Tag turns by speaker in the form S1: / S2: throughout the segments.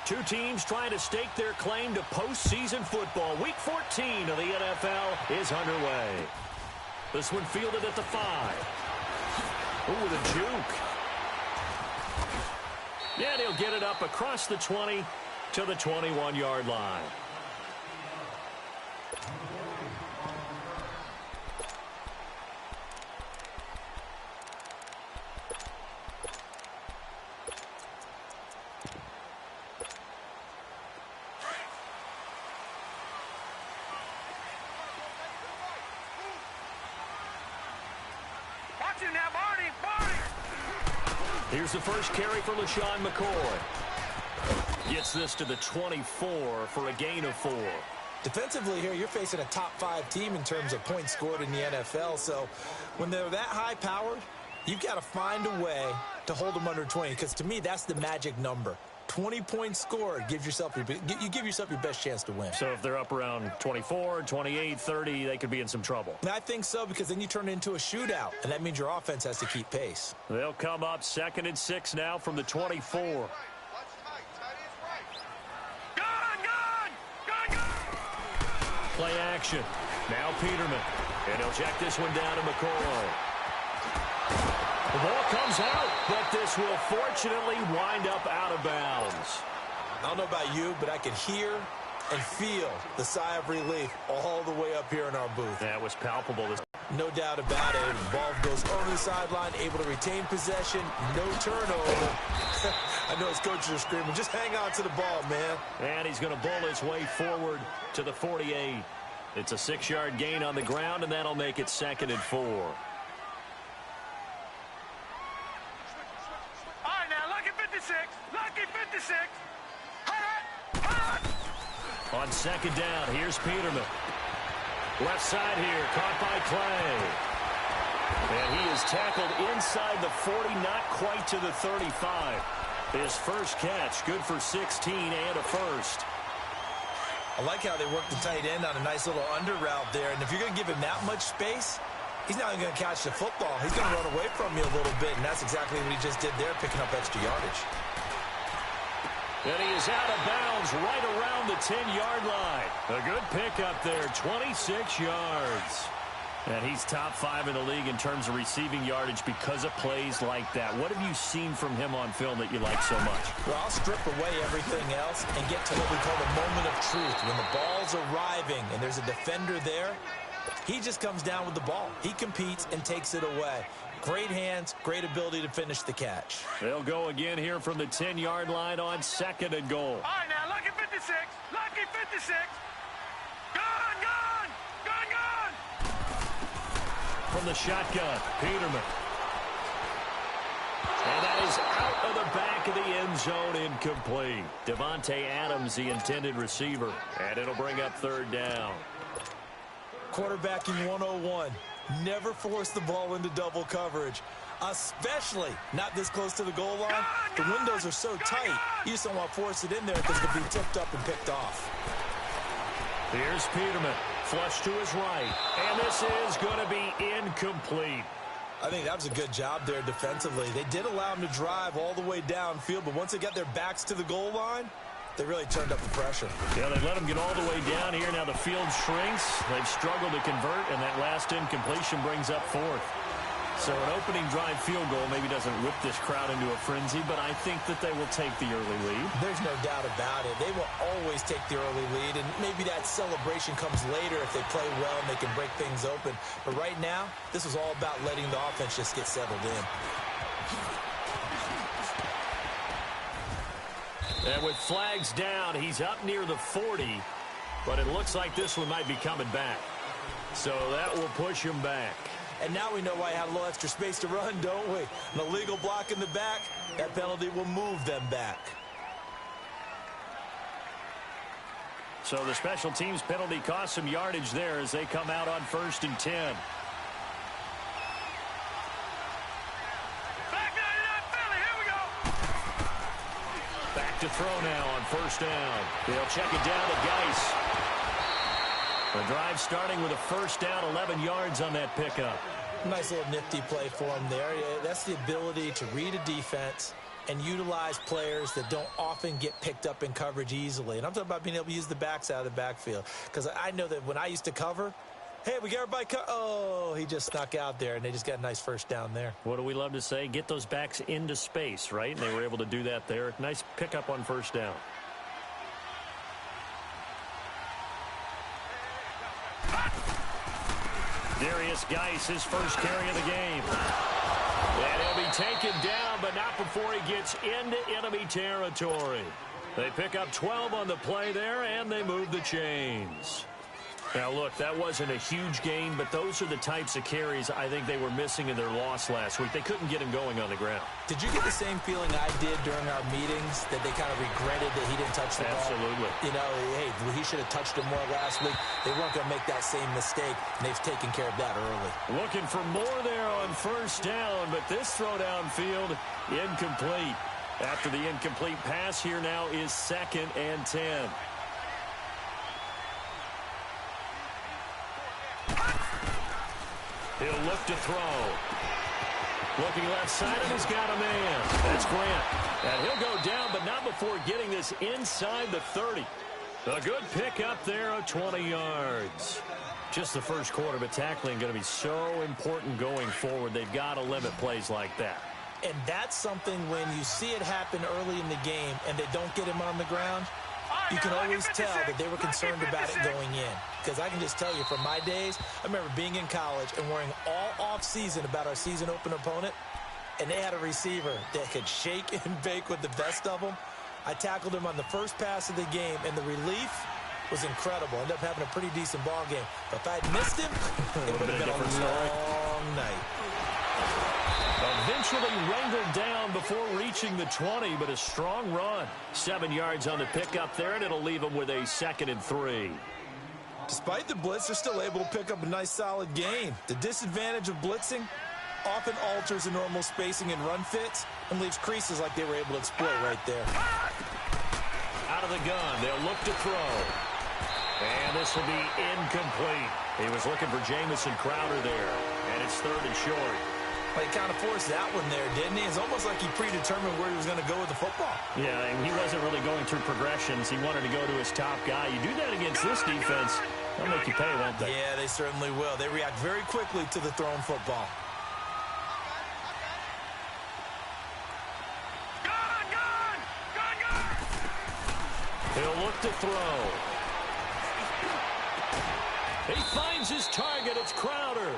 S1: Two teams trying to stake their claim to postseason football. Week 14 of the NFL is underway. This one fielded at the 5. Ooh, with a juke. Yeah, he'll get it up across the 20 to the 21-yard line. Here's the first carry for LaShawn McCoy. Gets this to the 24 for a gain of 4.
S2: Defensively here, you're facing a top-5 team in terms of points scored in the NFL. So when they're that high-powered, you've got to find a way to hold them under 20. Because to me, that's the magic number. 20 points scored, you give yourself your best chance to win.
S1: So if they're up around 24, 28, 30, they could be in some trouble.
S2: And I think so, because then you turn it into a shootout, and that means your offense has to keep pace.
S1: They'll come up 2nd and 6 now from the 24. Play action. Now Peterman. And he'll check this one down to McCoy. The ball comes out, but this will fortunately wind up out of bounds.
S2: I don't know about you, but I can hear and feel the sigh of relief all the way up here in our booth.
S1: That was palpable.
S2: No doubt about it. The ball goes over the sideline, able to retain possession, no turnover. I know his coaches are screaming, just hang on to the ball, man.
S1: And he's going to bowl his way forward to the 48. It's a 6-yard gain on the ground, and that'll make it 2nd and 4. On 2nd down, here's Peterman. Left side here, caught by Clay. And he is tackled inside the 40, not quite to the 35. His first catch, good for 16 and a first.
S2: I like how they work the tight end on a nice little under route there. And if you're going to give him that much space, he's not going to catch the football. He's going to run away from you a little bit, and that's exactly what he just did there, picking up extra yardage.
S1: And he is out of bounds right around the 10-yard line. A good pickup there, 26 yards. And he's top 5 in the league in terms of receiving yardage because of plays like that. What have you seen from him on film that you like so much?
S2: Well, I'll strip away everything else and get to what we call the moment of truth. When the ball's arriving and there's a defender there, he just comes down with the ball. He competes and takes it away. Great hands, great ability to finish the catch.
S1: They'll go again here from the 10-yard line on 2nd and goal.
S3: All right, now, lucky 56. Lucky 56. Gone, gone, gone, gone.
S1: From the shotgun, Peterman. And that is out of the back of the end zone, incomplete. Devontae Adams, the intended receiver. And it'll bring up 3rd down.
S2: Quarterbacking 101. Never force the ball into double coverage, especially not this close to the goal line. The windows are so tight, you just don't want to force it in there because it could be tipped up and picked off.
S1: Here's Peterman, flush to his right, and this is going to be incomplete.
S2: I think that was a good job there defensively. They did allow him to drive all the way downfield, but once they got their backs to the goal line, they really turned up the pressure.
S1: Yeah, they let them get all the way down here. Now the field shrinks. They've struggled to convert, and that last incompletion brings up 4th. So an opening drive field goal maybe doesn't whip this crowd into a frenzy, but I think that they will take the early lead.
S2: There's no doubt about it. They will always take the early lead, and maybe that celebration comes later if they play well and they can break things open. But right now, this is all about letting the offense just get settled in.
S1: And with flags down, he's up near the 40, but it looks like this one might be coming back. So that will push him back.
S2: And now we know why he had a little extra space to run, don't we? An illegal block in the back, that penalty will move them back.
S1: So the special teams penalty cost some yardage there as they come out on 1st and 10. To throw now on 1st down. They'll check it down to Geis. The drive starting with a 1st down, 11 yards on that pickup.
S2: Nice little nifty play for him there. That's the ability to read a defense and utilize players that don't often get picked up in coverage easily. And I'm talking about being able to use the backs out of the backfield. Because I know that when I used to cover, hey, we got everybody oh, he just snuck out there, and they just got a nice first down there.
S1: What do we love to say? Get those backs into space, right? And they were able to do that there. Nice pickup on first down. Darius Geis, his first carry of the game. And he'll be taken down, but not before he gets into enemy territory. They pick up 12 on the play there, and they move the chains. Now, look, that wasn't a huge gain, but those are the types of carries I think they were missing in their loss last week. They couldn't get him going on the ground.
S2: Did you get the same feeling I did during our meetings, that they kind of regretted that he didn't touch the ball?
S1: Absolutely.
S2: You know, hey, he should have touched him more last week. They weren't going to make that same mistake, and they've taken care of that early.
S1: Looking for more there on first down, but this throw downfield, incomplete. After the incomplete pass, here now is 2nd and 10. He'll look to throw. Looking left side, and he's got a man. That's Grant. And he'll go down, but not before getting this inside the 30. A good pickup there of 20 yards. Just the first quarter, but tackling going to be so important going forward. They've got to limit plays like that.
S2: And that's something when you see it happen early in the game and they don't get him on the ground, you can always tell that they were concerned about it going in. Because I can just tell you, from my days, I remember being in college and worrying all off-season about our season opener opponent, and they had a receiver that could shake and bake with the best of them. I tackled him on the first pass of the game, and the relief was incredible. Ended up having a pretty decent ball game. But if I had missed him, it would have been a long night.
S1: Eventually wrangled down before reaching the 20, but a strong run. 7 yards on the pickup there, and it'll leave them with a 2nd and 3.
S2: Despite the blitz, they're still able to pick up a nice, solid gain. The disadvantage of blitzing often alters the normal spacing and run fits and leaves creases like they were able to exploit right there.
S1: Out of the gun, they'll look to throw. And this will be incomplete. He was looking for Jamison Crowder there, and it's 3rd and short.
S2: Well, he kind of forced that one there, didn't he? It's almost like he predetermined where he was going to go with the football.
S1: Yeah, and he wasn't really going through progressions. He wanted to go to his top guy. You do that against this defense, they'll make you pay, won't they?
S2: Yeah, they certainly will. They react very quickly to the thrown football.
S1: He'll look to throw. He finds his target. It's Crowder.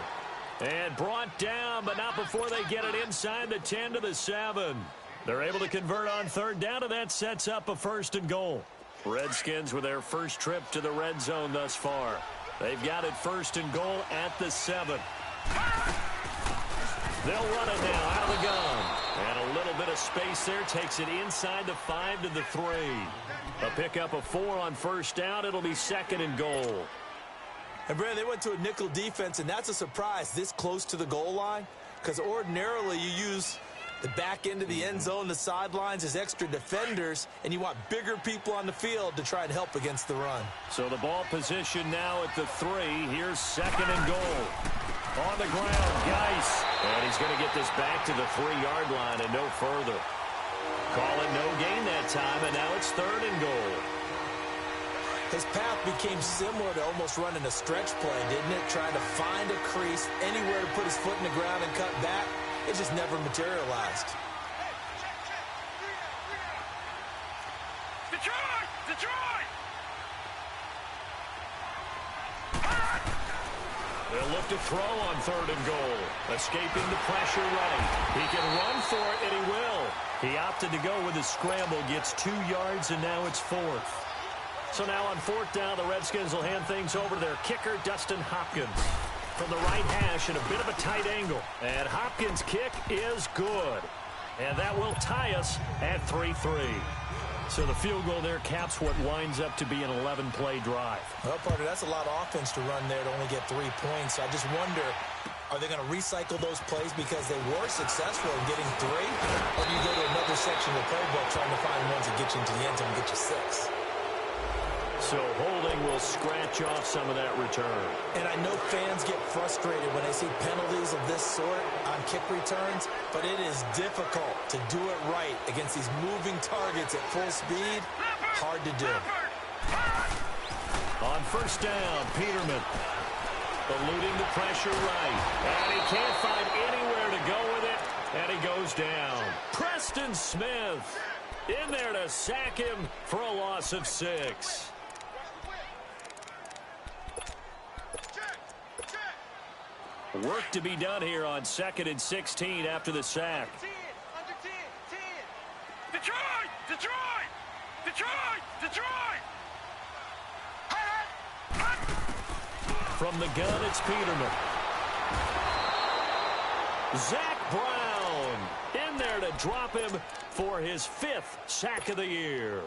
S1: And brought down, but not before they get it inside the 10 to the 7. They're able to convert on 3rd down, and that sets up a 1st and goal. Redskins with their first trip to the red zone thus far. They've got it 1st and goal at the 7. They'll run it now out of the gun. And a little bit of space there takes it inside the 5 to the 3. A pickup of 4 on 1st down. It'll be 2nd and goal.
S2: And, Brad, they went to a nickel defense, and that's a surprise this close to the goal line, because ordinarily you use the back end of the end zone, the sidelines as extra defenders, and you want bigger people on the field to try and help against the run.
S1: So the ball position now at the 3. Here's 2nd and goal. On the ground, Geis. And he's going to get this back to the 3-yard line and no further. Call it no gain that time, and now it's 3rd and goal.
S2: His path became similar to almost running a stretch play, didn't it? Trying to find a crease, anywhere to put his foot in the ground and cut back. It just never materialized.
S3: Detroit! Detroit!
S1: They'll look to throw on 3rd and goal. Escaping the pressure right. He can run for it, and he will. He opted to go with his scramble, gets 2 yards, and now it's 4th. So now on 4th down, the Redskins will hand things over to their kicker, Dustin Hopkins. From the right hash and a bit of a tight angle. And Hopkins' kick is good. And that will tie us at 3-3. So the field goal there caps what winds up to be an 11-play drive.
S2: Well, partner, that's a lot of offense to run there to only get 3 points. I just wonder, are they going to recycle those plays because they were successful in getting 3? Or do you go to another section of the playbook trying to find ones that get you into the end zone and get you 6?
S1: So holding will scratch off some of that return.
S2: And I know fans get frustrated when they see penalties of this sort on kick returns, but it is difficult to do it right against these moving targets at full speed. Hard to do.
S1: On first down, Peterman eluding the pressure right. And he can't find anywhere to go with it, and he goes down. Preston Smith in there to sack him for a loss of 6. Work to be done here on 2nd and 16 after the sack.
S3: Detroit! Detroit! Detroit! Detroit!
S1: From the gun, it's Peterman. Zach Brown in there to drop him for his 5th sack of the year.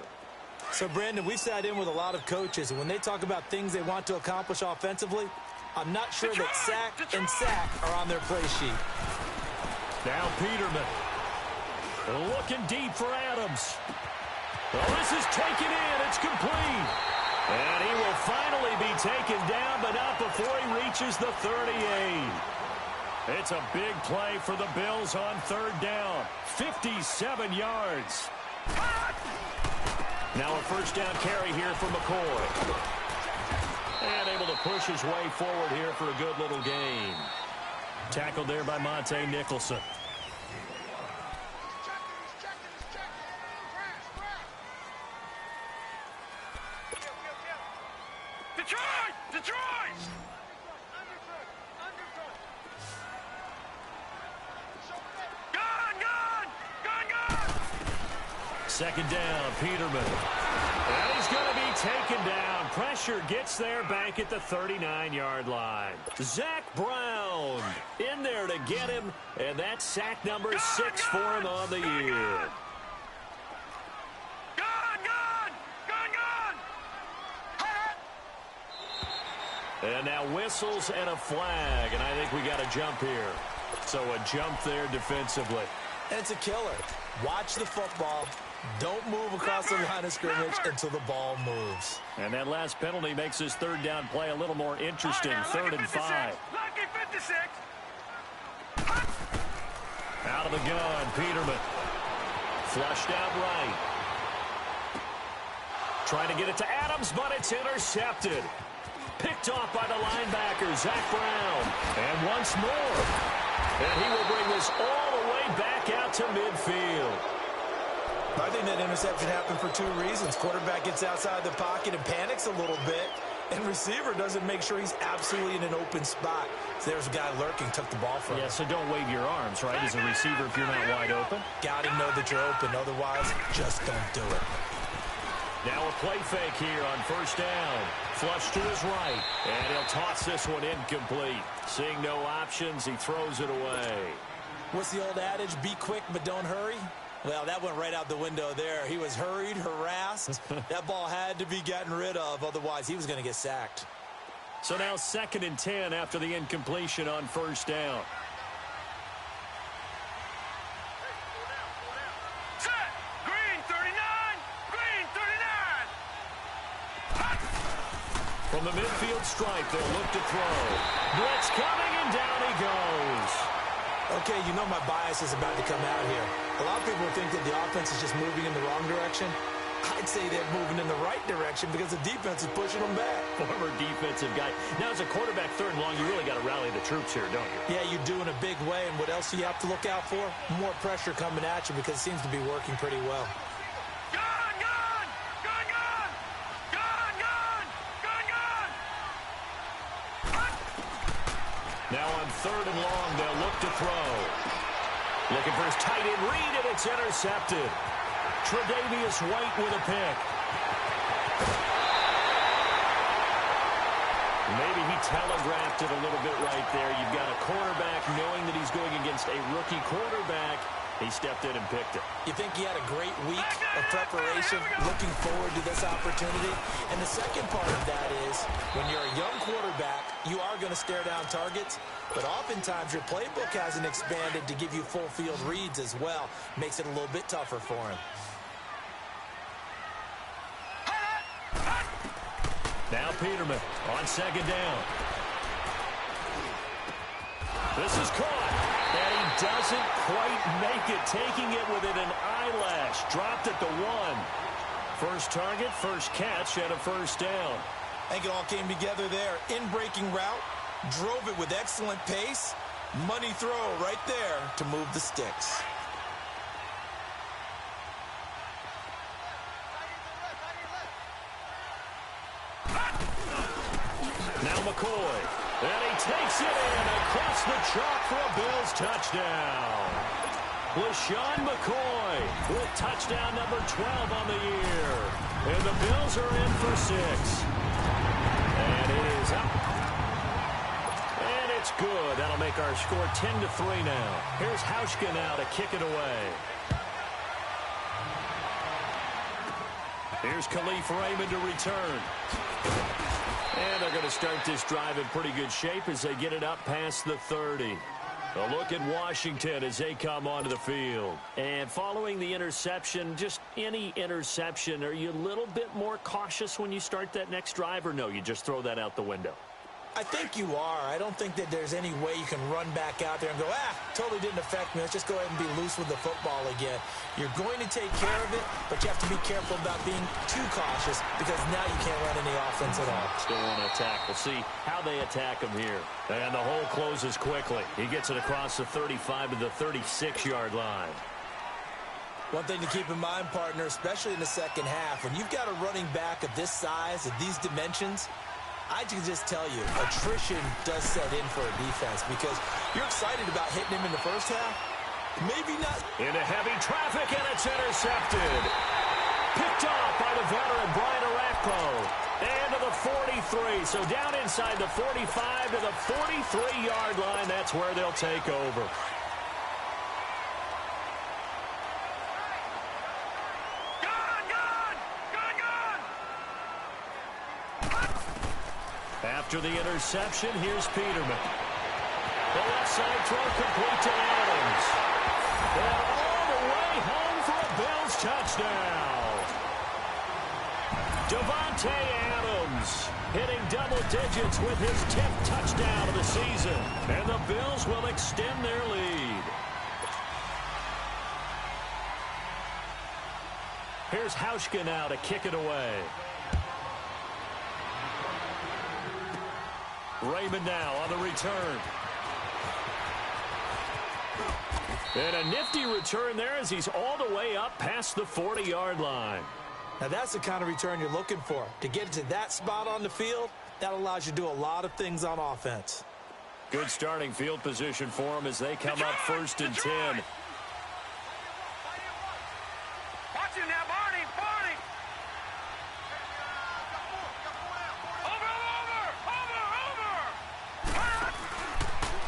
S2: So, Brandon, we've sat in with a lot of coaches, and when they talk about things they want to accomplish offensively, I'm not sure that sack and sack are on their play sheet.
S1: Now Peterman looking deep for Adams. Well, this is taken in. It's complete. And he will finally be taken down, but not before he reaches the 38. It's a big play for the Bills on 3rd down. 57 yards. Now a first down carry here for McCoy. And able to push his way forward here for a good little gain. Tackled there by Monte Nicholson.
S3: Detroit! Detroit! Gun! Gun! Gun! Gun!
S1: 2nd down, Peterman. And he's going to be taken down. Pressure gets there back at the 39-yard line. Zach Brown in there to get him, and that's sack number 6 for him on the year.
S3: Gun! Gun! Gun! Gun!
S1: And now whistles and a flag, and I think we got a jump here. So a jump there defensively.
S2: And it's a killer. Watch the football. Don't move across the line of scrimmage until the ball moves.
S1: And that last penalty makes his 3rd down play a little more interesting. 3rd and 5.
S3: Lucky 56.
S1: Out of the gun, Peterman. Flushed out right. Trying to get it to Adams, but it's intercepted. Picked off by the linebacker, Zach Brown. And once more. And he will bring this all the way back out to midfield.
S2: I think that interception happened for 2 reasons. Quarterback gets outside the pocket and panics a little bit, and receiver doesn't make sure he's absolutely in an open spot. So there's a guy lurking, took the ball from him.
S1: Yeah, so don't wave your arms, right, as a receiver if you're not wide open.
S2: Got to know that you're open. Otherwise, just don't do it.
S1: Now a play fake here on first down. Flush to his right, and he'll toss this one incomplete. Seeing no options, he throws it away.
S2: What's the old adage? Be quick, but don't hurry. Well, that went right out the window there. He was hurried, harassed. That ball had to be gotten rid of. Otherwise, he was going to get sacked.
S1: So now 2nd and 10 after the incompletion on first down.
S3: Set. Green 39. Green 39.
S1: From the midfield stripe, they'll look to throw. Blitz coming, and down he goes.
S2: Okay, you know my bias is about to come out here. A lot of people think that the offense is just moving in the wrong direction. I'd say they're moving in the right direction because the defense is pushing them back.
S1: Former defensive guy. Now, as a quarterback 3rd and long, you really got to rally the troops here, don't you?
S2: Yeah, you do in a big way. And what else do you have to look out for? More pressure coming at you because it seems to be working pretty well.
S3: Gun! Gun! Gun! Gun! Gun! Gun! Gun! Gun!
S1: Now on 3rd and long, they'll look to throw. Looking for his tight end read, and it's intercepted. Tre'Davious White with a pick. Maybe he telegraphed it a little bit right there. You've got a quarterback knowing that he's going against a rookie quarterback. He stepped in and picked it.
S2: You think he had a great week of preparation, looking forward to this opportunity? And the second part of that is, when you're a young quarterback, you are going to stare down targets, but oftentimes your playbook hasn't expanded to give you full field reads as well. Makes it a little bit tougher for him.
S1: Now Peterman on second down. This is caught. And he doesn't quite make it, taking it within an eyelash. Dropped at the 1. First target, first catch, and a first down.
S2: I think it all came together there. In-breaking route, drove it with excellent pace. Money throw right there to move the sticks.
S1: Now McCoy. And he takes it in across the chalk for a Bills touchdown. LaShawn McCoy with touchdown number 12 on the year. And the Bills are in for 6. And it is up. And it's good. That'll make our score 10-3 now. Here's Hauschka now to kick it away. Here's Khalif Raymond to return. And they're going to start this drive in pretty good shape as they get it up past the 30. A look at Washington as they come onto the field. And following the interception, just any interception, are you a little bit more cautious when you start that next drive, or no, you just throw that out the window?
S2: I think you are. I don't think that there's any way you can run back out there and go, totally didn't affect me. Let's just go ahead and be loose with the football again. You're going to take care of it, but you have to be careful about being too cautious because now you can't run any offense at all.
S1: Still want to attack. We'll see how they attack him here. And the hole closes quickly. He gets it across the 35 to the 36-yard line.
S2: One thing to keep in mind, partner, especially in the second half, when you've got a running back of this size, of these dimensions, I can just tell you, attrition does set in for a defense because you're excited about hitting him in the first half. Maybe not.
S1: Into heavy traffic, and it's intercepted. Picked off by the veteran, Brian Orakpo. And to the 43. So down inside the 45 to the 43-yard line. That's where they'll take over. After the interception, here's Peterman. The left side throw complete to Adams. And all the way home for a Bills touchdown. Davante Adams hitting double digits with his 10th touchdown of the season. And the Bills will extend their lead. Here's Hauschka now to kick it away. Raymond now on the return. And a nifty return there as he's all the way up past the 40-yard line.
S2: Now that's the kind of return you're looking for. To get to that spot on the field, that allows you to do a lot of things on offense.
S1: Good starting field position for them as they come up 1st and 10.
S3: Watch him now, Barney.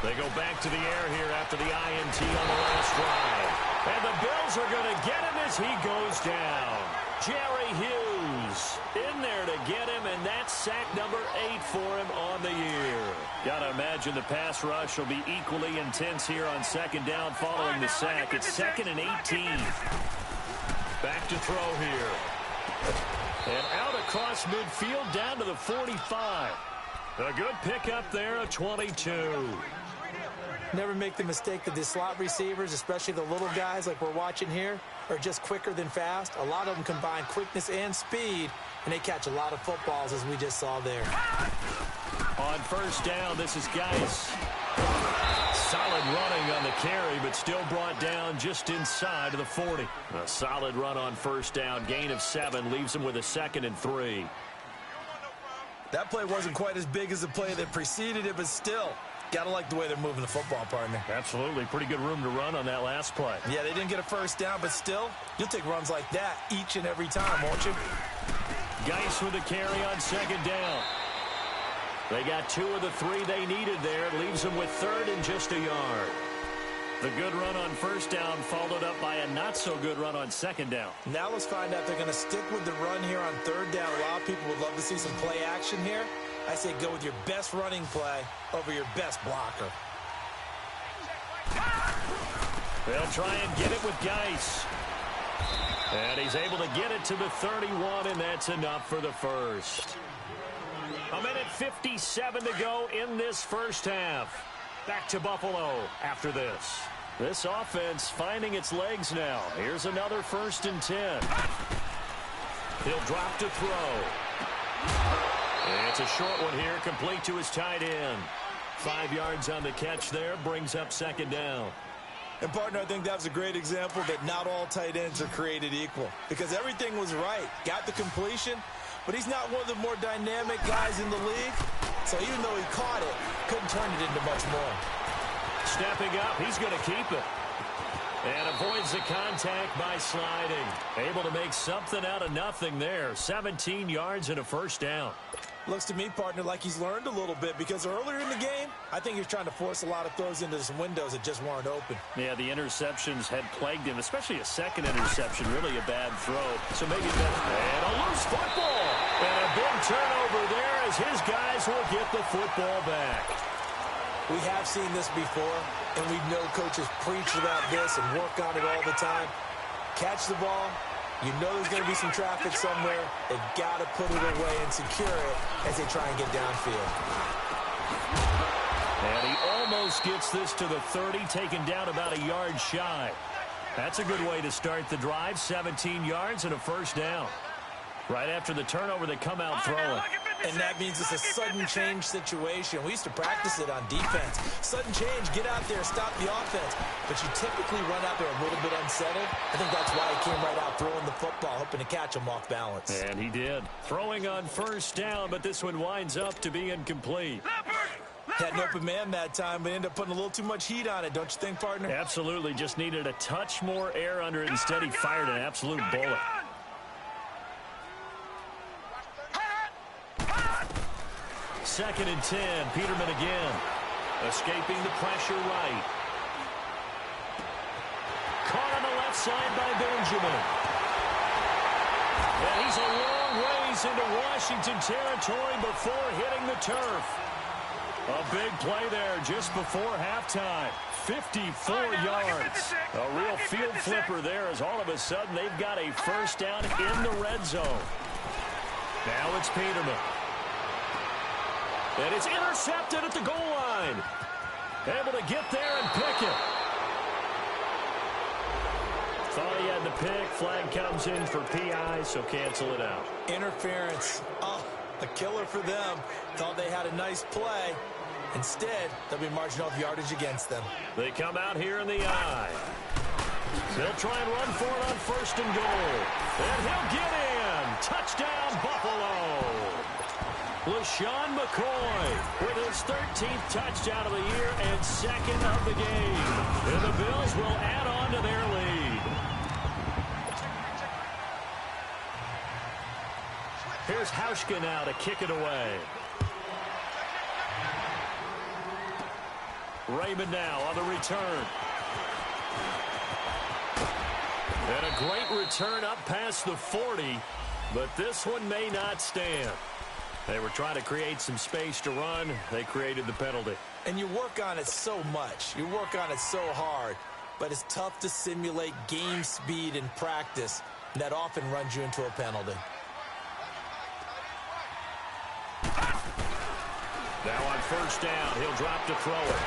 S1: They go back to the air here after the INT on the last drive. And the Bills are going to get him as he goes down. Jerry Hughes in there to get him, and that's sack number 8 for him on the year. Got to imagine the pass rush will be equally intense here on second down following the sack. It's 2nd and 18. Back to throw here. And out across midfield down to the 45. A good pickup there, a 22.
S2: Never make the mistake that the slot receivers, especially the little guys like we're watching here, are just quicker than fast. A lot of them combine quickness and speed, and they catch a lot of footballs, as we just saw there.
S1: On first down, this is Geis. Solid running on the carry, but still brought down just inside of the 40. A solid run on first down. Gain of 7 leaves him with a 2nd and 3.
S2: That play wasn't quite as big as the play that preceded it, but still, got to like the way they're moving the football, partner.
S1: Absolutely. Pretty good room to run on that last play.
S2: Yeah, they didn't get a first down, but still, you'll take runs like that each and every time, won't you?
S1: Geis with a carry on second down. They got 2 of the 3 they needed there. It leaves them with 3rd and just a yard. The good run on first down followed up by a not-so-good run on second down.
S2: Now let's find out if they're going to stick with the run here on 3rd down. A lot of people would love to see some play action here. I say go with your best running play over your best blocker.
S1: They'll try and get it with Geis. And he's able to get it to the 31, and that's enough for the first. 1:57 to go in this first half. Back to Buffalo after this. This offense finding its legs now. Here's another 1st and 10. He'll drop to throw. It's a short one here, complete to his tight end. 5 yards on the catch there, brings up 2nd down.
S2: And, partner, I think that was a great example that not all tight ends are created equal because everything was right. Got the completion, but he's not one of the more dynamic guys in the league. So even though he caught it, couldn't turn it into much more.
S1: Stepping up, he's going to keep it. And avoids the contact by sliding. Able to make something out of nothing there. 17 yards and a 1st down.
S2: Looks to me, partner, like he's learned a little bit because earlier in the game, I think he was trying to force a lot of throws into some windows that just weren't open.
S1: Yeah, the interceptions had plagued him, especially a second interception, really a bad throw. So maybe and a loose football. And a big turnover there as his guys will get the football back.
S2: We have seen this before, and we know coaches preach about this and work on it all the time. Catch the ball. You know there's going to be some traffic somewhere. They've got to put it away and secure it as they try and get downfield.
S1: And he almost gets this to the 30, taken down about a yard shy. That's a good way to start the drive. 17 yards and a 1st down. Right after the turnover, they come out throwing.
S2: And that means it's a sudden change situation. We used to practice it on defense. Sudden change, get out there, stop the offense. But you typically run out there a little bit unsettled. I think that's why he came right out throwing the football, hoping to catch him off balance.
S1: And he did. Throwing on 1st down, but this one winds up to be incomplete.
S2: Had an open man that time, but ended up putting a little too much heat on it, don't you think, partner?
S1: Absolutely. Just needed a touch more air under it. Instead, he fired an absolute bullet. 2nd and 10. Peterman again. Escaping the pressure right. Caught on the left side by Benjamin. And he's a long ways into Washington territory before hitting the turf. A big play there just before halftime. 54 yards. A real field flipper there as all of a sudden they've got a 1st down in the red zone. Now it's Peterman. And it's intercepted at the goal line. Able to get there and pick it. Thought he had the pick. Flag comes in for PI, so cancel it out.
S2: Interference. Oh, a killer for them. Thought they had a nice play. Instead, they'll be marching off yardage against them.
S1: They come out here in the I. They'll try and run for it on 1st and goal. And he'll get in. Touchdown, Buffalo. LaShawn McCoy with his 13th touchdown of the year and 2nd of the game. And the Bills will add on to their lead. Here's Hauschka now to kick it away. Raymond now on the return. And a great return up past the 40, but this one may not stand. They were trying to create some space to run. They created the penalty.
S2: And you work on it so much. You work on it so hard. But it's tough to simulate game speed in practice. That often runs you into a penalty.
S1: Now on 1st down, he'll drop to throw it.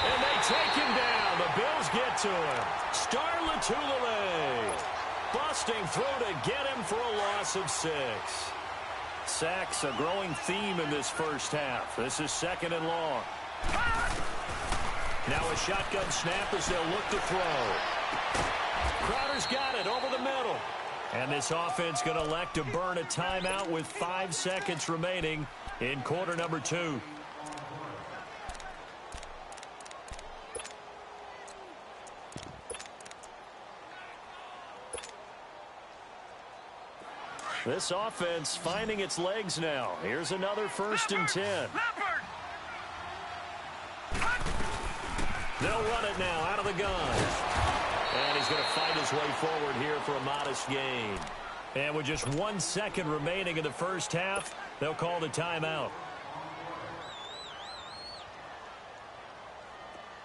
S1: And they take him down. The Bills get to him. Star Latulippe busting through to get him for a loss of 6. Sacks, a growing theme in this first half. This is 2nd and long. Now a shotgun snap as they'll look to throw. Crowder's got it over the middle. And this offense going to elect to burn a timeout with 5 seconds remaining in quarter number 2. This offense finding its legs now. Here's another 1st and 10. They'll run it now out of the gun. And he's going to fight his way forward here for a modest gain. And with just 1 second remaining in the first half, they'll call the timeout.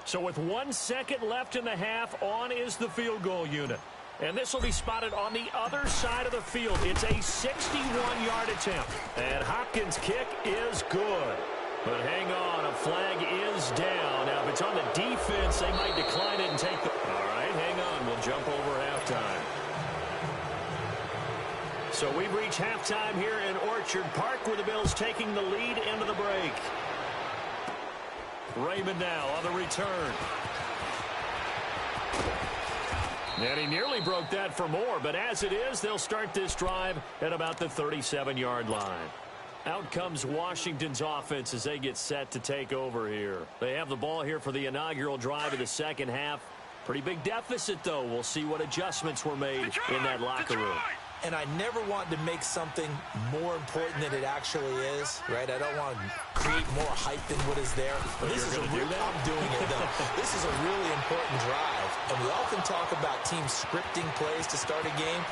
S1: So with 1 second left in the half, on is the field goal unit. And this will be spotted on the other side of the field. It's a 61-yard attempt. And Hopkins' kick is good. But hang on, a flag is down. Now, if it's on the defense, they might decline it and take the... All right, hang on. We'll jump over halftime. So we've reached halftime here in Orchard Park, where the Bills taking the lead into the break. Raymond now on the return. And he nearly broke that for more, but as it is, they'll start this drive at about the 37-yard line. Out comes Washington's offense as they get set to take over here. They have the ball here for the inaugural drive of the second half. Pretty big deficit, though. We'll see what adjustments were made in that locker room.
S2: And I never want to make something more important than it actually is, right? I don't want to create more hype than what is there. But this is I'm doing it, though. This is a really important drive. And we often talk about teams scripting plays to start a game.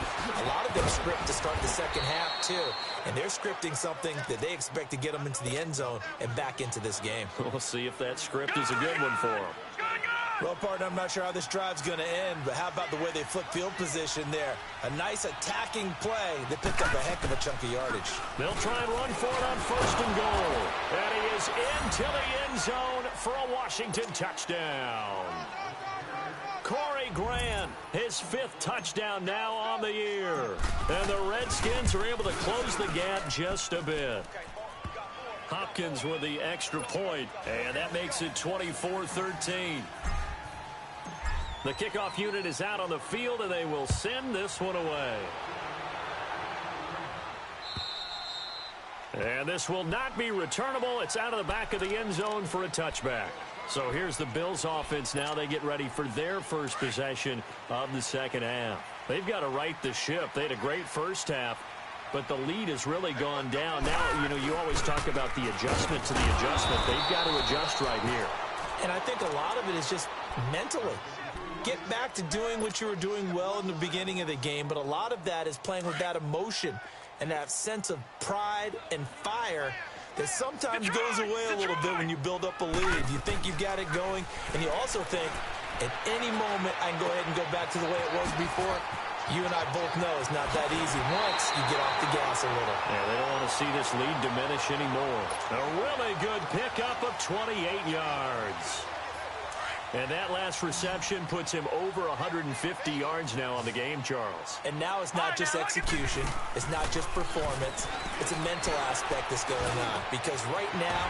S2: A lot of them script to start the second half, too. And they're scripting something that they expect to get them into the end zone and back into this game.
S1: We'll see if that script is a good one for them.
S2: Well, partner, I'm not sure how this drive's going to end, but how about the way they flip field position there? A nice attacking play that picked up a heck of a chunk of yardage.
S1: They'll try and run for it on 1st and goal. And he is into the end zone for a Washington touchdown. Corey Grant, his 5th touchdown now on the year. And the Redskins are able to close the gap just a bit. Hopkins with the extra point, and that makes it 24-13. The kickoff unit is out on the field, and they will send this one away. And this will not be returnable. It's out of the back of the end zone for a touchback. So here's the Bills offense now. They get ready for their first possession of the second half. They've got to right the ship. They had a great first half, but the lead has really gone down. Now, you know, you always talk about the adjustment to the adjustment. They've got to adjust right here.
S2: And I think a lot of it is just mentally. Get back to doing what you were doing well in the beginning of the game, but a lot of that is playing with that emotion and that sense of pride and fire that sometimes goes away a little bit when you build up a lead. You think you've got it going, and you also think at any moment I can go ahead and go back to the way it was before. You and I both know it's not that easy once you get off the gas a little.
S1: Yeah, they don't want to see this lead diminish anymore. A really good pickup of 28 yards. And that last reception puts him over 150 yards now on the game, Charles.
S2: And now it's not just execution. It's not just performance. It's a mental aspect that's going on. Because right now,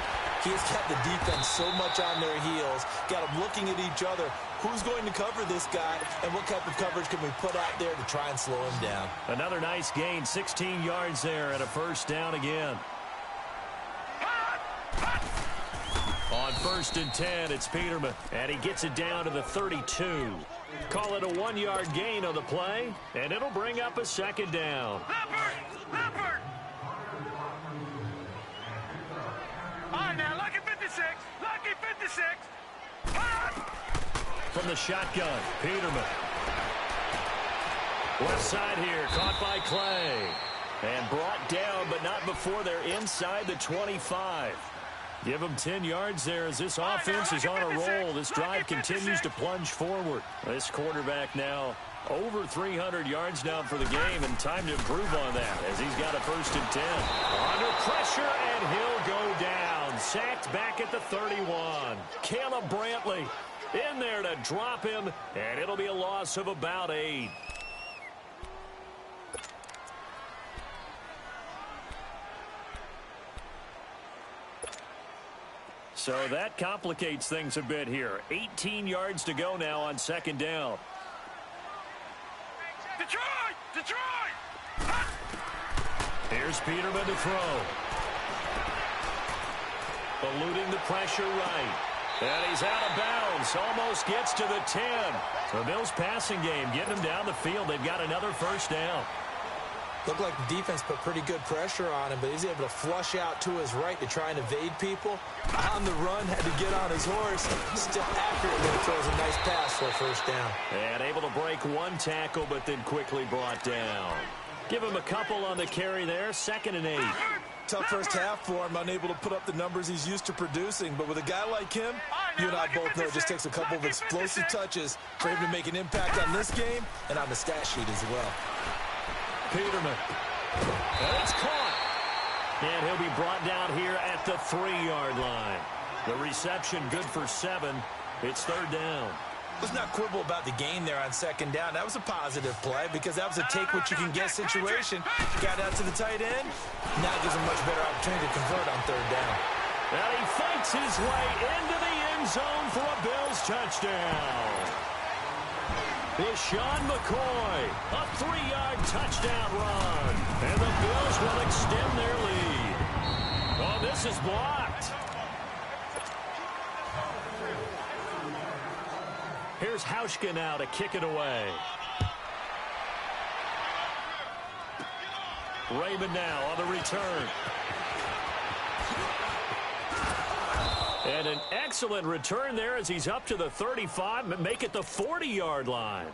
S2: he has got the defense so much on their heels, got them looking at each other. Who's going to cover this guy, and what type of coverage can we put out there to try and slow him down?
S1: Another nice gain, 16 yards there, and a first down again. On 1st and 10, it's Peterman, and he gets it down to the 32. Call it a 1-yard gain on the play, and it'll bring up a second down.
S3: Leopard! All right, now, lucky 56. Lucky 56.
S1: From the shotgun, Peterman. Left side here, caught by Clay. And brought down, but not before they're inside the 25. Give them 10 yards there as this offense is on a roll. This drive continues to plunge forward. This quarterback now over 300 yards now for the game, and time to improve on that as he's got a 1st and 10. Under pressure, and he'll go down. Sacked back at the 31. Caleb Brantley in there to drop him, and it'll be a loss of about 8. So that complicates things a bit here. 18 yards to go now on 2nd down.
S3: Detroit! Detroit!
S1: Here's Peterman to throw. Eluding the pressure right. And he's out of bounds. Almost gets to the 10. The Bills passing game getting him down the field. They've got another first down.
S2: Looked like the defense put pretty good pressure on him, but he's able to flush out to his right to try and evade people. On the run, had to get on his horse. Still accurately throws a nice pass for a first down.
S1: And able to break one tackle, but then quickly brought down. Give him a couple on the carry there. 2nd and 8.
S2: Tough first half for him, unable to put up the numbers he's used to producing. But with a guy like him, you and I both know it just takes a couple of explosive touches for him to make an impact on this game and on the stat sheet as well.
S1: Peterman. And it's caught. And he'll be brought down here at the 3-yard line. The reception good for 7. It's third down.
S2: Let's not quibble about the gain there on second down. That was a positive play because that was a take-what-you-can-get situation. Got out to the tight end. Now gives him a much better opportunity to convert on third down.
S1: And he fights his way into the end zone for a Bills touchdown. It's Sean McCoy, a 3-yard touchdown run. And the Bills will extend their lead. Oh, this is blocked. Here's Hauschka now to kick it away. Raymond now on the return. And an excellent return there as he's up to the 35, make it the 40-yard line.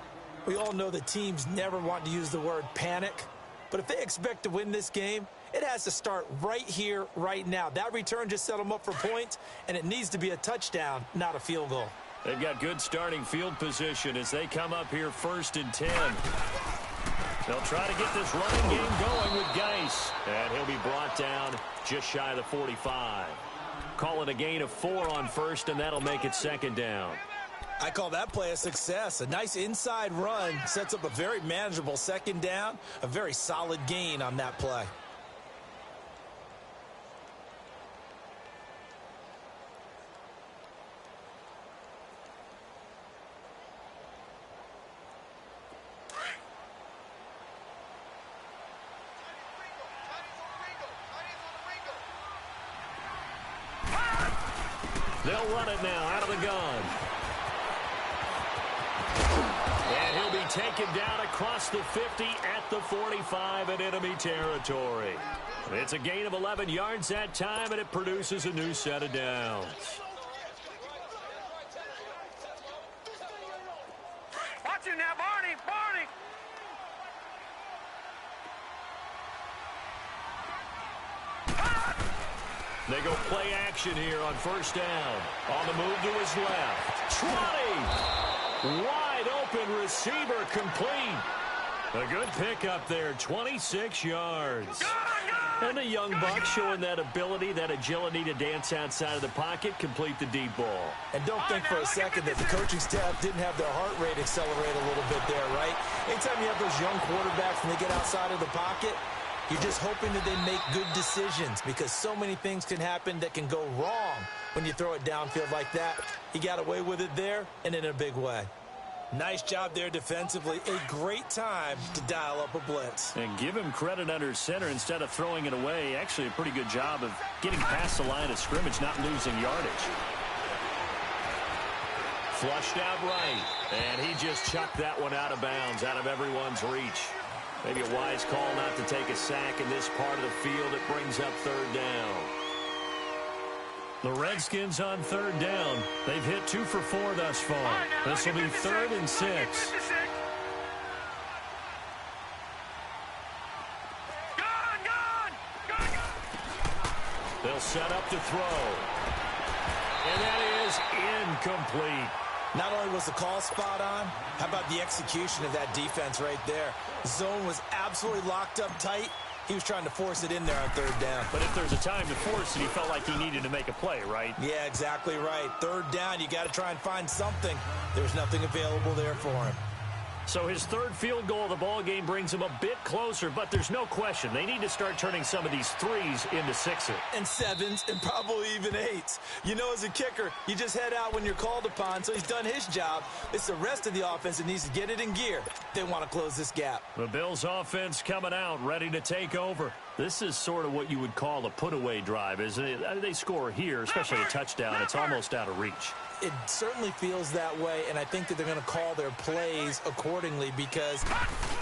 S2: We all know that teams never want to use the word panic, but if they expect to win this game, it has to start right here, right now. That return just set them up for points, and it needs to be a touchdown, not a field goal.
S1: They've got good starting field position as they come up here 1st and 10. They'll try to get this running game going with Geis. And he'll be brought down just shy of the 45. Call it a gain of 4 on 1st, and that'll make it 2nd down.
S2: I call that play a success. A nice inside run sets up a very manageable 2nd down. A very solid gain on that play.
S1: They'll run it now out of the gun. And he'll be taken down across the 50 at the 45 in enemy territory. It's a gain of 11 yards that time, and it produces a new set of downs.
S3: Watch him now, Barney! Barney!
S1: They go play action here on 1st down. On the move to his left. 20! Wide open receiver complete. A good pickup there, 26 yards. And the young buck showing that ability, that agility to dance outside of the pocket, complete the deep ball.
S2: And don't think for a second that the coaching staff didn't have their heart rate accelerate a little bit there, right? Anytime you have those young quarterbacks and they get outside of the pocket, you're just hoping that they make good decisions because so many things can happen that can go wrong when you throw it downfield like that. He got away with it there and in a big way. Nice job there defensively. A great time to dial up a blitz.
S1: And give him credit under center instead of throwing it away. Actually, a pretty good job of getting past the line of scrimmage, not losing yardage. Flushed out right. And he just chucked that one out of bounds, out of everyone's reach. Maybe a wise call not to take a sack in this part of the field. It brings up 3rd down. The Redskins on 3rd down. They've hit 2 for 4 thus far. This will be 3rd and 6. They'll set up to throw. And that is incomplete.
S2: Not only was the call spot on, how about the execution of that defense right there? Zone was absolutely locked up tight. He was trying to force it in there on 3rd down.
S1: But if there's a time to force it, he felt like he needed to make a play, right?
S2: Yeah, exactly right. 3rd down, you got to try and find something. There's nothing available there for him.
S1: So his 3rd field goal of the ball game brings him a bit closer, but there's no question they need to start turning some of these 3s into 6s.
S2: And 7s and probably even 8s. You know, as a kicker, you just head out when you're called upon, so he's done his job. It's the rest of the offense that needs to get it in gear. They want to close this gap.
S1: The Bills offense coming out, ready to take over. This is sort of what you would call a put-away drive, isn't it? They score here, especially a touchdown. It's almost out of reach.
S2: It certainly feels that way, and I think that they're going to call their plays accordingly because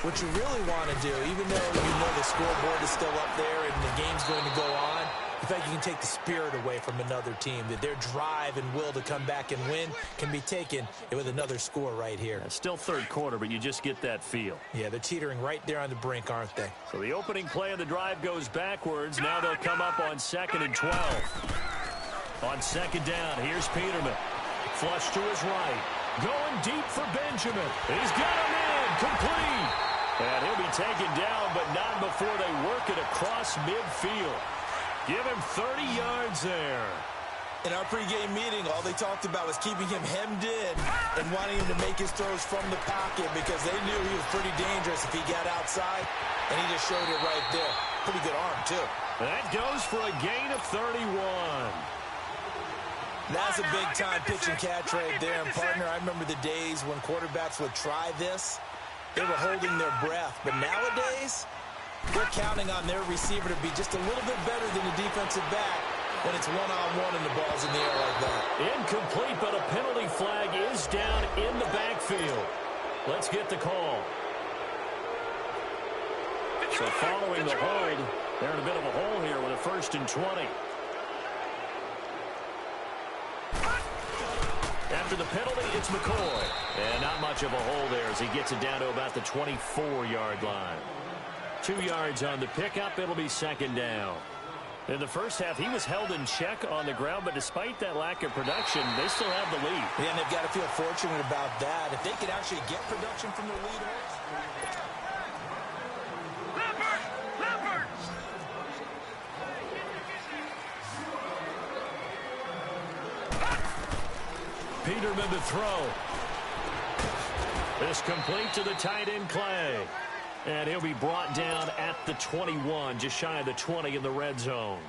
S2: what you really want to do, even though you know the scoreboard is still up there and the game's going to go on, In fact, you can take the spirit away from another team, that their drive and will to come back and win can be taken with another score right here.
S1: Still third quarter, but you just get that feel.
S2: Yeah, they're teetering right there on the brink, aren't they?
S1: So the opening play of the drive goes backwards. Now they'll come up on 2nd and 12. On 2nd down, here's Peterman. Flush to his right. Going deep for Benjamin. He's got him in. Complete. And he'll be taken down, but not before they work it across midfield. Give him 30 yards there.
S2: In our pregame meeting, all they talked about was keeping him hemmed in and wanting him to make his throws from the pocket because they knew he was pretty dangerous if he got outside, and he just showed it right there. Pretty good arm, too.
S1: That goes for a gain of 31.
S2: That's a big-time pitch and catch right there. And, partner, I remember the days when quarterbacks would try this. They were holding their breath. But nowadays, they're counting on their receiver to be just a little bit better than the defensive back when it's one-on-one and the ball's in the air like that.
S1: Incomplete, but a penalty flag is down in the backfield. Let's get the call. So following the hold, they're in a bit of a hole here with a 1st and 20. After the penalty, it's McCoy. And not much of a hole there as he gets it down to about the 24-yard line. 2 yards on the pickup. It'll be 2nd down. In the first half, he was held in check on the ground, but despite that lack of production, they still have the lead.
S2: Yeah, and they've got to feel fortunate about that. If they could actually get production from their lead horse.
S3: Leopard!
S1: Peterman to throw. This complete to the tight end, Clay. And he'll be brought down at the 21, just shy of the 20 in the red zone.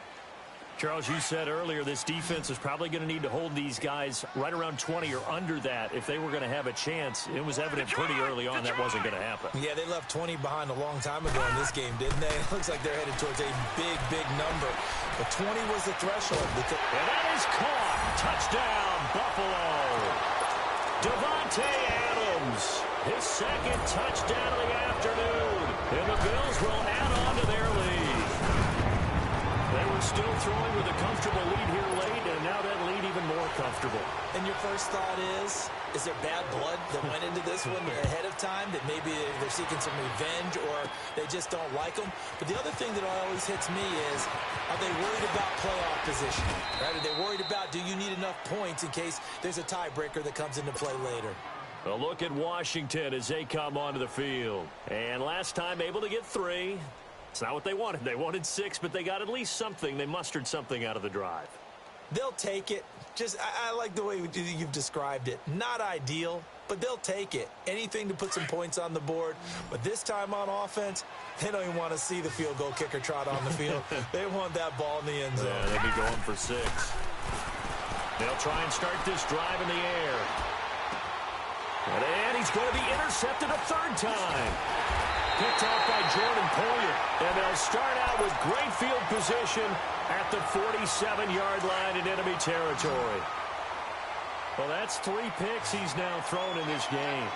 S1: Charles, you said earlier this defense is probably going to need to hold these guys right around 20 or under that if they were going to have a chance. It was evident pretty early on that wasn't going to happen.
S2: Yeah, they left 20 behind a long time ago in this game, didn't they? It looks like they're headed towards a big, big number. But 20 was the threshold.
S1: And that is caught. Touchdown, Buffalo. Devontae Adams, his 2nd touchdown of the afternoon. And the Bills will add on to their lead. They were still throwing with a comfortable lead here late, and now that lead even more comfortable.
S2: And your first thought is there bad blood that went into this one ahead of time, that maybe they're seeking some revenge or they just don't like them? But the other thing that always hits me is, are they worried about playoff position? Right? Are they worried about, do you need enough points in case there's a tiebreaker that comes into play later?
S1: A look at Washington as they come onto the field. And last time able to get 3. It's not what they wanted. They wanted 6, but they got at least something. They mustered something out of the drive.
S2: They'll take it. I like the way you've described it. Not ideal, but they'll take it. Anything to put some points on the board. But this time on offense, they don't even want to see the field goal kicker trot on the field. They want that ball in the end zone.
S1: Yeah, they'll be going for 6. They'll try and start this drive in the air. And he's going to be intercepted a 3rd time. Picked off by Jordan Poyer. And they'll start out with great field position at the 47-yard line in enemy territory. Well, that's 3 picks he's now thrown in this game.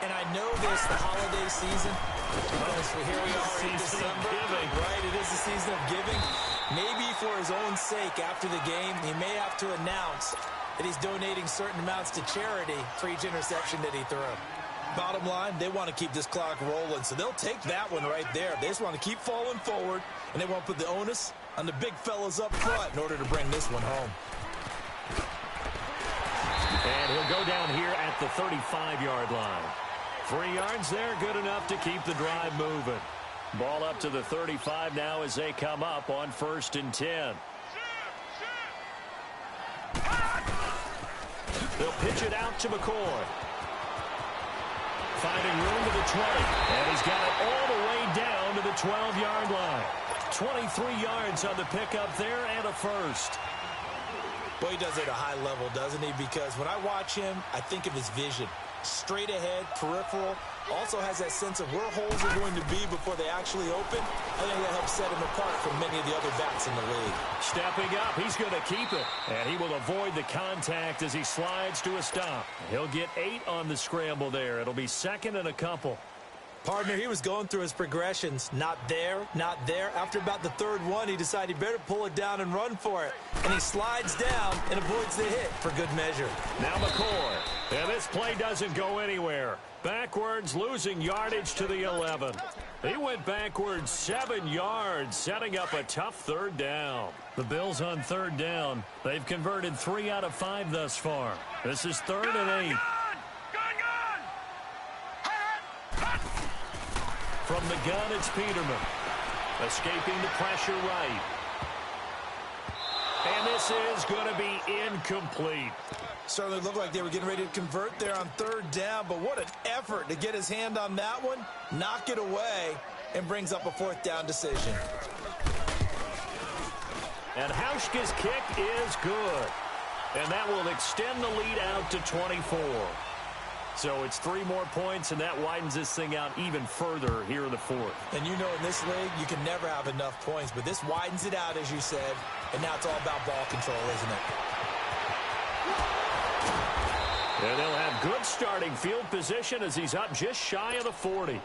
S2: And I know this, the holiday season, because here we are in December, right? It is the season of giving. Maybe for his own sake after the game, he may have to announce that he's donating certain amounts to charity for each interception that he threw. Bottom line, they want to keep this clock rolling, so they'll take that one right there. They just want to keep falling forward, and they want to put the onus on the big fellas up front in order to bring this one home.
S1: And he'll go down here at the 35-yard line. 3 yards there, good enough to keep the drive moving. Ball up to the 35 now as they come up on 1st and 10. They'll pitch it out to McCoy. Finding room to the 20. And he's got it all the way down to the 12-yard line. 23 yards on the pickup there and a 1st.
S2: Boy, he does it at a high level, doesn't he? Because when I watch him, I think of his vision. Straight ahead, peripheral. Also has that sense of where holes are going to be before they actually open. I think that helps set him apart from many of the other backs in the league.
S1: Stepping up, he's going to keep it. And he will avoid the contact as he slides to a stop. He'll get 8 on the scramble there. It'll be 2nd and a couple.
S2: Partner, he was going through his progressions. Not there, not there. After about the third one, he decided he better pull it down and run for it. And he slides down and avoids the hit for good measure.
S1: Now McCoy. And this play doesn't go anywhere. Backwards, losing yardage to the 11. He went backwards 7 yards, setting up a tough third down. The Bills on third down. They've converted 3 out of 5 thus far. This is 3rd and 8. From the gun, it's Peterman. Escaping the pressure right. And this is going to be incomplete.
S2: Certainly looked like they were getting ready to convert there on third down, but what an effort to get his hand on that one, knock it away, and brings up a 4th down decision.
S1: And Hauschka's kick is good. And that will extend the lead out to 24. So it's 3 more points, and that widens this thing out even further here in the 4th.
S2: And you know in this league, you can never have enough points, but this widens it out, as you said, and now it's all about ball control, isn't it?
S1: And they'll have good starting field position as he's up just shy of the 40.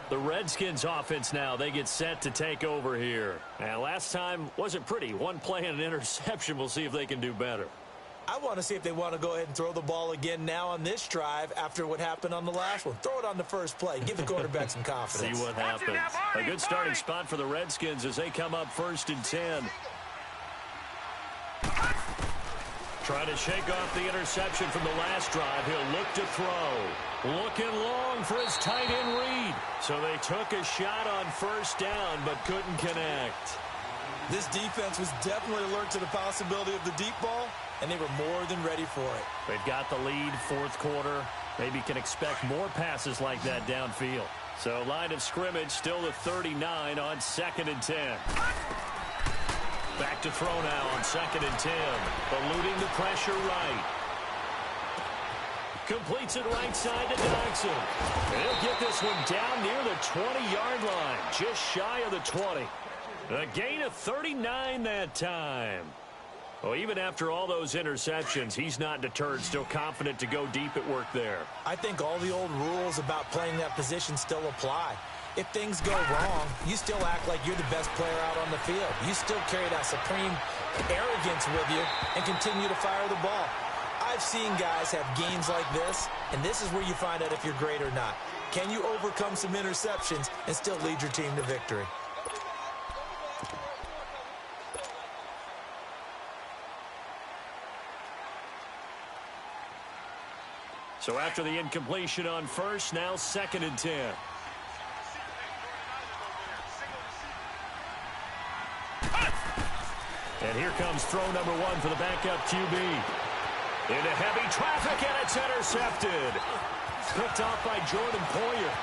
S1: The Redskins offense now, they get set to take over here. And last time wasn't pretty. 1 play and an interception. We'll see if they can do better.
S2: I want to see if they want to go ahead and throw the ball again now on this drive after what happened on the last one. Throw it on the first play. Give the quarterback some confidence.
S1: See what happens. A good starting spot for the Redskins as they come up 1st and 10. Trying to shake off the interception from the last drive. He'll look to throw. Looking long for his tight end read. So they took a shot on 1st down but couldn't connect.
S2: This defense was definitely alert to the possibility of the deep ball, and they were more than ready for it.
S1: They've got the lead, 4th quarter. Maybe can expect more passes like that downfield. So line of scrimmage still the 39 on 2nd and 10. Back to throw now on 2nd and 10. Eluding the pressure right. Completes it right side to Jackson. And he'll get this one down near the 20-yard line. Just shy of the 20. A gain of 39 that time. Well, even after all those interceptions, he's not deterred, still confident to go deep at work there.
S2: I think all the old rules about playing that position still apply. If things go wrong, you still act like you're the best player out on the field. You still carry that supreme arrogance with you and continue to fire the ball. I've seen guys have games like this, and this is where you find out if you're great or not. Can you overcome some interceptions and still lead your team to victory?
S1: So after the incompletion on 1st, now 2nd and 10. And here comes throw number 1 for the backup QB. Into heavy traffic, and it's intercepted. Picked off by Jordan Poyer.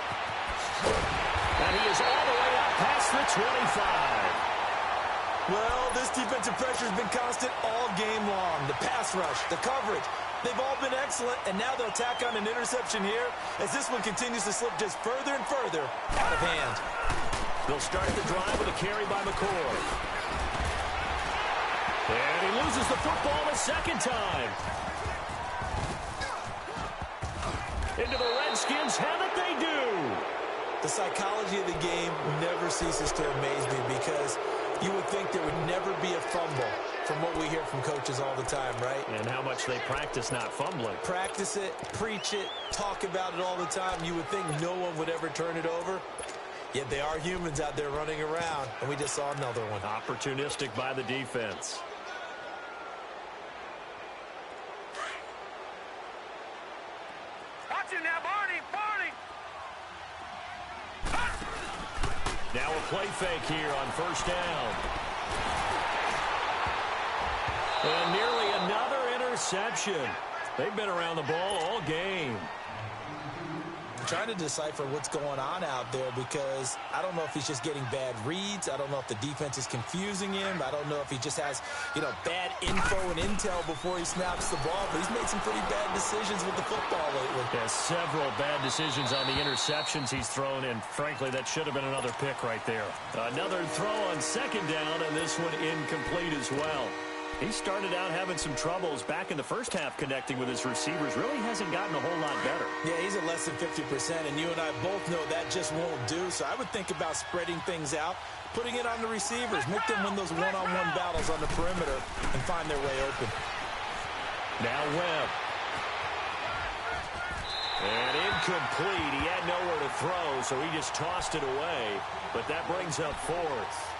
S1: And he is all the way up past the 25.
S2: Well, this defensive pressure has been constant all game long. The pass rush, the coverage, they've all been excellent, and now they'll tack on an interception here as this one continues to slip just further and further out of hand.
S1: They'll start the drive with a carry by McCoy. And he loses the football a 2nd time. Into the Redskins, haven't they do?
S2: The psychology of the game never ceases to amaze me because you would think there would never be a fumble from what we hear from coaches all the time, right?
S1: And how much they practice not fumbling.
S2: Practice it, preach it, talk about it all the time. You would think no one would ever turn it over. Yet they are humans out there running around, and we just saw another one.
S1: Opportunistic by the defense.
S3: Watch it now, Barney, Barney.
S1: Now a play fake here on 1st down. And nearly another interception. They've been around the ball all game.
S2: I'm trying to decipher what's going on out there because I don't know if he's just getting bad reads. I don't know if the defense is confusing him. I don't know if he just has, bad info and intel before he snaps the ball. But he's made some pretty bad decisions with the football lately.
S1: Yeah, several bad decisions on the interceptions he's thrown, and frankly, that should have been another pick right there. Another throw on 2nd down, and this one incomplete as well. He started out having some troubles back in the first half connecting with his receivers. Really hasn't gotten a whole lot better.
S2: Yeah, he's at less than 50%, and you and I both know that just won't do. So I would think about spreading things out, putting it on the receivers, make them win those one-on-one battles on the perimeter and find their way open.
S1: Now Webb. And incomplete. He had nowhere to throw, so he just tossed it away. But that brings up fourth.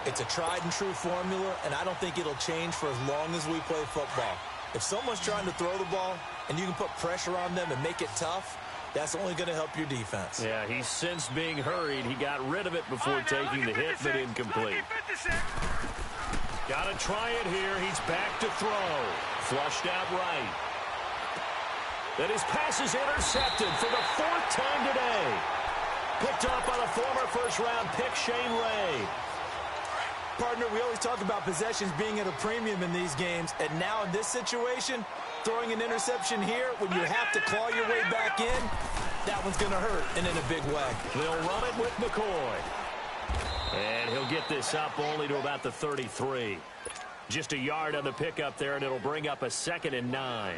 S2: It's a tried-and-true formula, and I don't think it'll change for as long as we play football. If someone's trying to throw the ball and you can put pressure on them and make it tough, that's only going to help your defense.
S1: Yeah, he's since being hurried. He got rid of it before taking the hit, but incomplete. Got to try it here. He's back to throw. Flushed out right. Then his pass is intercepted for the fourth time today. Picked up by the former first-round pick, Shane Ray.
S2: Partner, we always talk about possessions being at a premium in these games, and now in this situation, throwing an interception here when you have to claw your way back in, that one's going to hurt, and in a big way.
S1: They'll run it with McCoy. And he'll get this up only to about the 33. Just a yard on the pickup there, and it'll bring up a 2nd and 9.